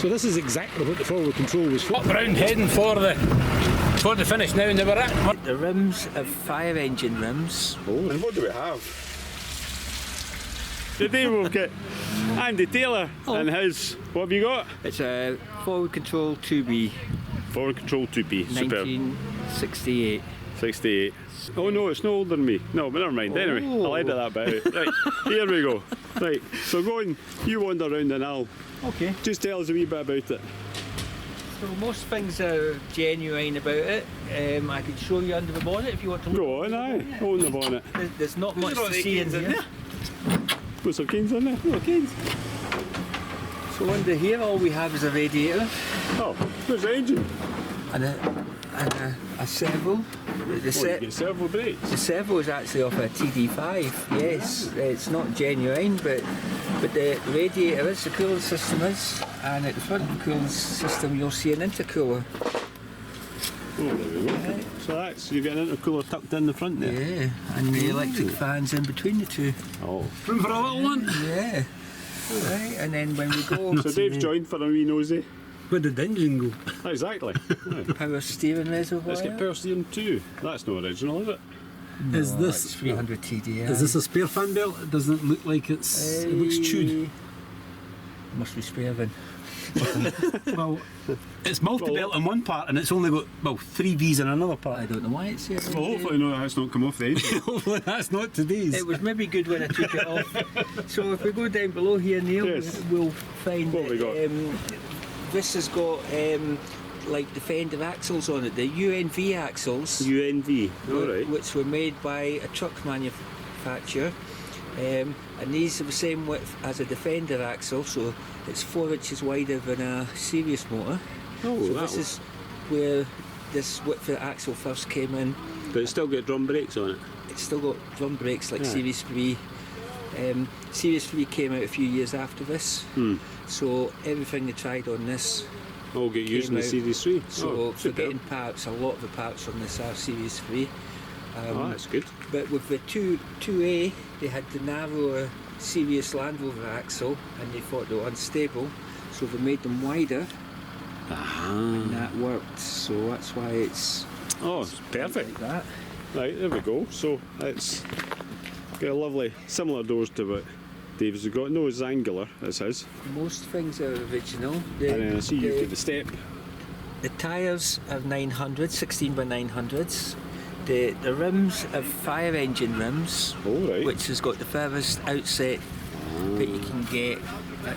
So this is exactly what the forward control was for. Up round heading for the finish now, and they were at. The rims are fire engine rims. Oh, and what do we have? Today we've got Andy Taylor and his, what have you got? It's a forward control 2B. Forward control 2B, superb. 1968. 68. Oh no, it's no older than me. No, but never mind. Anyway, I'll edit that bit out. Right, here we go. Right, so go on, you wander around and I'll just tell us a wee bit about it. So most things are genuine about it. I could show you under the bonnet if you want to look. Go on, aye. On the bonnet. There's not much to see in here. Put some canes in there. Oh, canes. So under here all we have is a radiator. Oh, there's the engine. And a servo. You get servo brakes. The servo is actually off a TD5. Yes, it's not genuine, but the radiator is, the cooling system is, and at the front of the cooling system you'll see an intercooler. Oh, there we go. Right. So that's, you get an intercooler tucked in the front there. Yeah, and the electric fans in between the two. Oh. Room for a little one? Yeah. Right, and then when we go... So Dave's joined for a wee nosy. Where did the engine go? Exactly. Power steering reservoir. Let's get power steering too. That's no original, is it? No, Is this it's 300 TDI. Is this a spare fan belt? It doesn't look like it looks chewed. Must be spare then. Well, it's multi-belt in one part and it's only got, well, 3 Vs in another part. I don't know why it's here. Well, hopefully no, that's not come off the engine. Hopefully that's not today's. It was maybe good when I took it off. So if we go down below here, Neil, Yes. we'll find What have we got? This has got like defender axles on it, the UNV axles. UNV, alright. Which were made by a truck manufacturer. And these are the same width as a defender axle, so it's 4 inches wider than a Sirius motor. Oh, so this is where this width of axle first came in. But it's still got drum brakes on it. It's still got drum brakes like Yeah. Series 3. Series 3 came out a few years after this, so everything they tried on this All get used in the out. Series 3. So for superb. getting parts, a lot of the parts on this are Series 3. That's good. But with the 2A, they had the narrower Sirius Land Rover axle, and they thought they were unstable, so they made them wider, and that worked. So that's why it's Oh, it's perfect. like that. Right, there we go. So it's got a lovely, similar doors to what Dave's has got. No, it's angular, it's his. Most things are original. And then I see you've got the step. The tyres are 900, 16 by 900s. The rims are fire engine rims, Oh, right. which has got the furthest outset that you can get.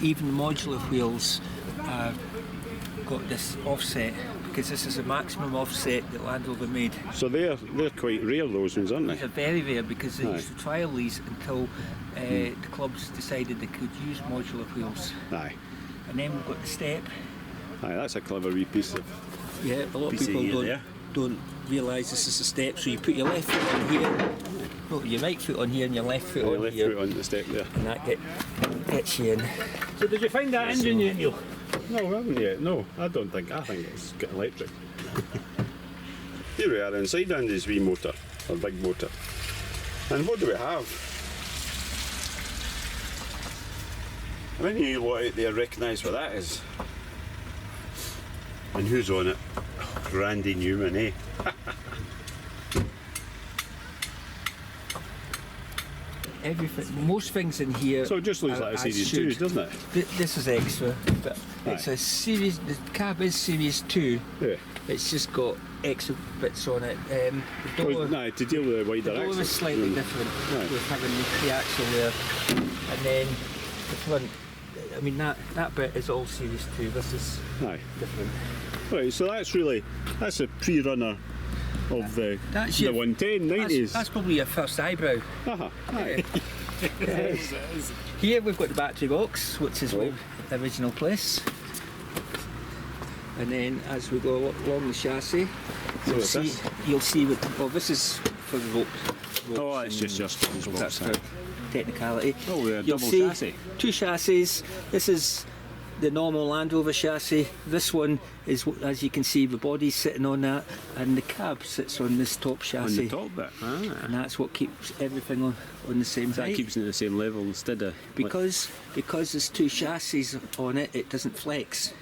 Even modular wheels got this offset, because this is a maximum offset that Land Rover made. So they're quite rare, those ones, aren't they? They're very rare because they Aye. used to trial these until the clubs decided they could use modular wheels. Aye. And then we've got the step. Aye, that's a clever wee piece of... Yeah, a lot of Piece of people gear there. don't realise this is a step. So you put your left foot on here, no, your right foot on here and your left foot Oh, on left here, foot on the step there. and that gets you in. So did you find that engine yet, Neil? No, we haven't yet. No, I don't think. I think it's got electric. Here we are inside Andy's wee motor, or big motor. And what do we have? How many of you lot out there recognise what that is? And who's on it? Randy Newman, eh? Everything, most things in here. So it just looks are like a as Series 2, should. doesn't it? This is extra, but it's Aye. a series. The cab is Series 2. Yeah. It's just got extra bits on it. The door, No, to deal with the wider the door axle. is slightly different Right. with having the axle there, and then the front. I mean that bit is all Series 2. This is Aye. different. Right, so that's a pre-runner of the That's 110 90s. That's probably your first eyebrow. Aye. Here we've got the battery box, which is where the original place. And then as we go along the chassis, you'll see this is for the ropes. Oh, it's just your sponge box. That's for technicality. Oh, yeah, You'll double see chassis. 2 chassis. This is the normal Land Rover chassis. This one is, as you can see, the body's sitting on that, and the cab sits on this top On chassis. the top bit. And that's what keeps everything on the same That height. keeps it at the same level instead of... Because there's 2 chassis on it, it doesn't flex.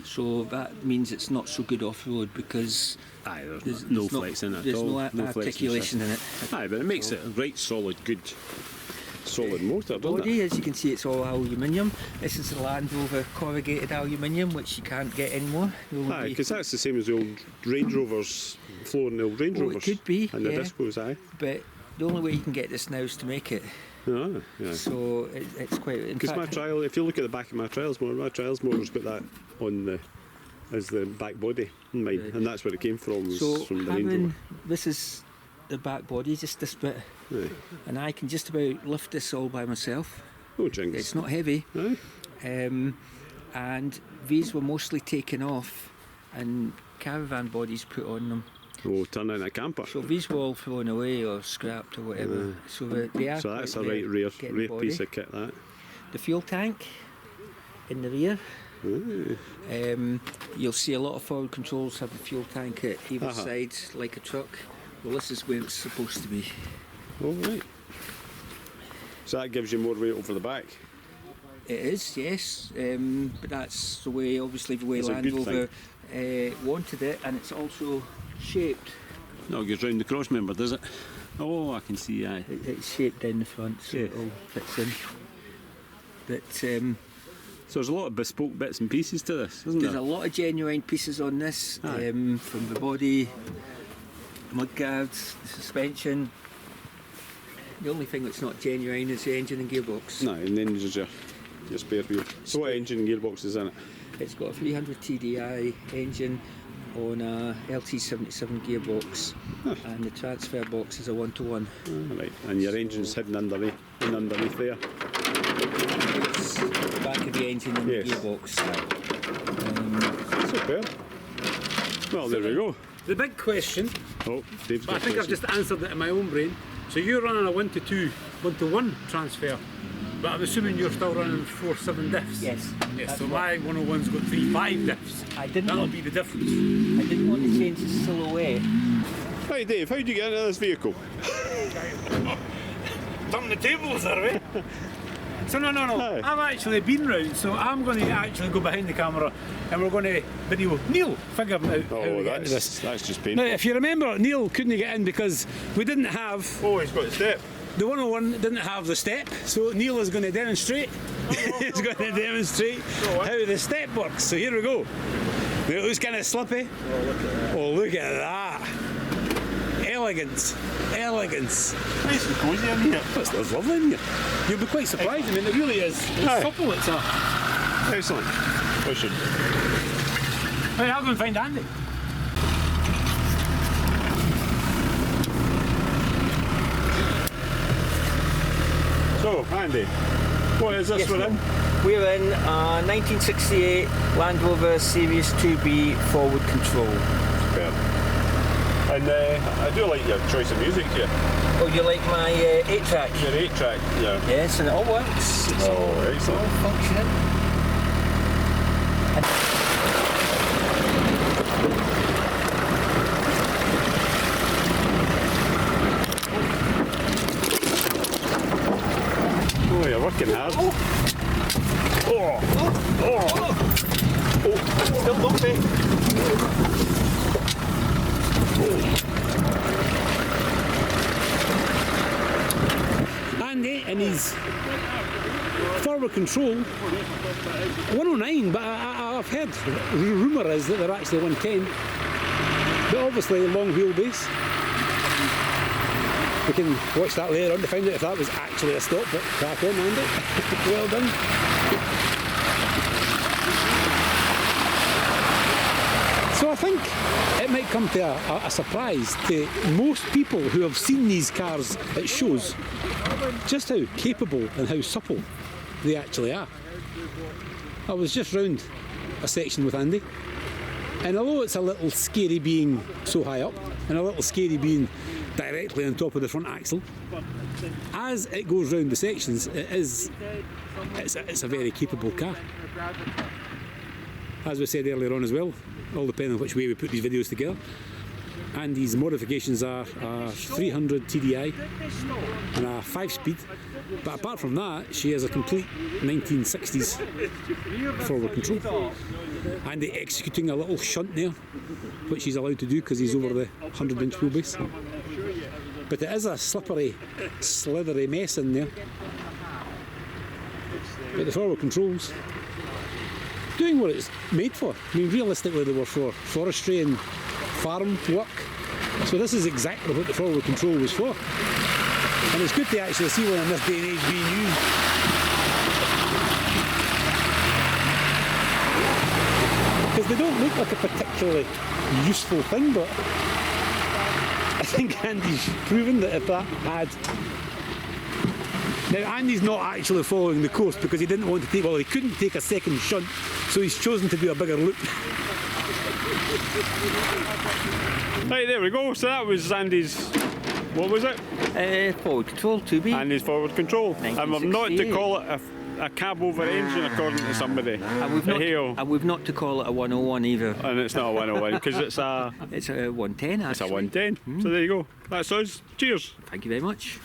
So that means it's not so good off-road because Aye, there's no flex in it there's at all. no flex articulation in it. Aye, but it makes it a right solid, good, solid motor, doesn't Body, it? as you can see, it's all aluminium. This is the Land Rover corrugated aluminium, which you can't get anymore. Aye, because that's the same as the old Range Rovers, flooring the old Range Rovers. It could be, And the yeah. discos, aye. But the only way you can get this now is to make it. Ah, yeah. So it's quite. In Because fact, my trial, if you look at the back of my trials motor's got that on the as the back body in mine, Right. and that's where it came from. Was so from the Range having Rover. this is the back body, just this bit, Aye. and I can just about lift this all by myself. Oh, jinx. It's not heavy. Aye. And these were mostly taken off and caravan bodies put on them. Oh, turn into a camper. So these were all thrown away or scrapped or whatever. So they are So quite that's a rare, right rare getting body. piece of kit. That. The fuel tank in the rear. You'll see a lot of forward controls have the fuel tank at either side like a truck. Well, this is where it's supposed to be. Oh, right. So that gives you more weight over the back. It is, yes, but that's the way, obviously, the way It's a Land good Rover wanted it, and it's also shaped. No, it goes round the cross member, does it? Oh, I can see. Aye. It's shaped down the front, so it all fits in. But So there's a lot of bespoke bits and pieces to this, isn't there's there? a lot of genuine pieces on this, Aye. from the body, mudguards, the suspension. The only thing that's not genuine is the engine and gearbox. No, and then there's your spare wheel. So what engine and gearbox is in it? It's got a 300 TDI engine on a LT77 gearbox, and the transfer box is a 1-to-1. Right, and your engine's hidden underneath there. It's the back of the engine and Yes. the gearbox. Superb. Well, there we go. The big question, Oh, Dave's but I got think a I've just answered it in my own brain. So you're running a 1-to-2, 1-to-1 transfer, but I'm assuming you're still running 4.7 diffs. Yes. Yes. So my 101's got 3.5 diffs. I didn't That'll want- be the difference. I didn't want to change the silhouette. Hey Dave, how'd you get into this vehicle? Turn the tables, are we? So no. Aye. I've actually been round, so I'm going to actually go behind the camera and we're going to video Neil figuring out how Oh, we get into this. that's just Now, painful. if you remember, Neil couldn't get in because we didn't have, Oh, he's got a step. the 101 didn't have the step, so Neil is going to demonstrate. He's going to demonstrate how the step works. So here we go. It looks kind of slippy. Oh, look at that. Elegance. Nice and cosy in here. It's lovely in here. You'll be quite surprised. I mean, it really is. It's Aye. supple. It's a. Excellent. We should. Right, I'll go and find Andy. So, Andy, what is this Yes, we're ma'am. in? We're in a 1968 Land Rover Series 2B forward control. Superb. And I do like your choice of music here. Oh, you like my 8-track? Your 8-track, yeah. Yes, and it all works. It's all Excellent. functioning. Oh, you're working hard. Still bumpy. Andy and his forward control 109, but I've heard rumour is that they're actually 110. But obviously long wheelbase. We can watch that later on to find out if that was actually a stop, but crack on, Andy. Well done. So I think it might come to a surprise to most people who have seen these cars at shows just how capable and how supple they actually are. I was just round a section with Andy, and although it's a little scary being so high up and a little scary being directly on top of the front axle, as it goes round the sections, it's a very capable car. As we said earlier on as well, all depending on which way we put these videos together, Andy's modifications are a 300 TDI and a 5-speed, but apart from that, she has a complete 1960s forward control. Andy executing a little shunt there, which he's allowed to do because he's over the 100-inch wheelbase. But it is a slippery, slithery mess in there. But the forward controls, doing what it's made for. I mean, realistically, they were for forestry and farm work. So this is exactly what the forward control was for. And it's good to actually see one in this day and age being used. Because they don't look like a particularly useful thing, but I think Andy's proven that if that had... Now, Andy's not actually following the course because he didn't want to take, well, he couldn't take a second shunt, so he's chosen to do a bigger loop. Right, there we go. So that was Andy's, what was it? Forward control, 2B. Andy's forward control. And we're not to call it a cab over engine, according to somebody. And we've not to call it a 101 either. And it's not a 101 because it's a... It's a 110, actually. It's a 110. So there you go. That's us. Cheers. Thank you very much.